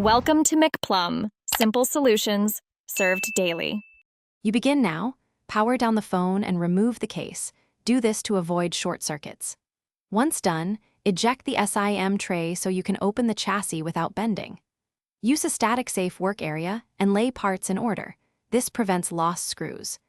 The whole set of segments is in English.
Welcome to McPlum, simple solutions served daily. You begin now, power down the phone and remove the case. Do this to avoid short circuits. Once done, eject the SIM tray so you can open the chassis without bending. Use a static-safe work area and lay parts in order. This prevents lost screws.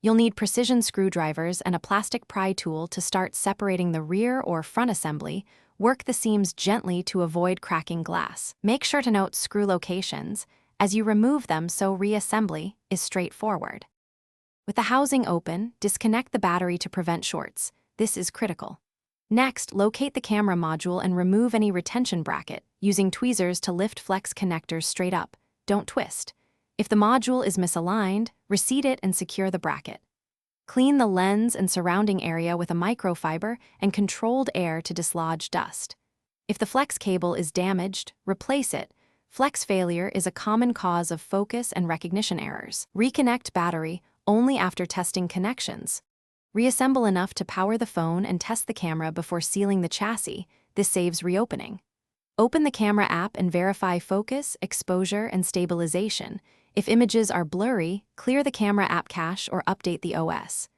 You'll need precision screwdrivers and a plastic pry tool to start separating the rear or front assembly. Work the seams gently to avoid cracking glass. Make sure to note screw locations as you remove them so reassembly is straightforward. With the housing open, disconnect the battery to prevent shorts. This is critical. Next, locate the camera module and remove any retention bracket, using tweezers to lift flex connectors straight up. Don't twist. If the module is misaligned, reseat it and secure the bracket. Clean the lens and surrounding area with a microfiber and controlled air to dislodge dust. If the flex cable is damaged, replace it. Flex failure is a common cause of focus and recognition errors. Reconnect battery only after testing connections. Reassemble enough to power the phone and test the camera before sealing the chassis. This saves reopening. Open the camera app and verify focus, exposure, and stabilization. If images are blurry, clear the camera app cache or update the OS.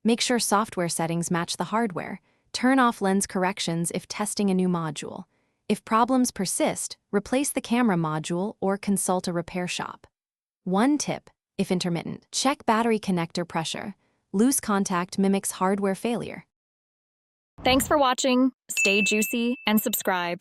Make sure software settings match the hardware. Turn off lens corrections if testing a new module. If problems persist, replace the camera module or consult a repair shop. One tip, if intermittent, check battery connector pressure. Loose contact mimics hardware failure. Thanks for watching. Stay juicy and subscribe.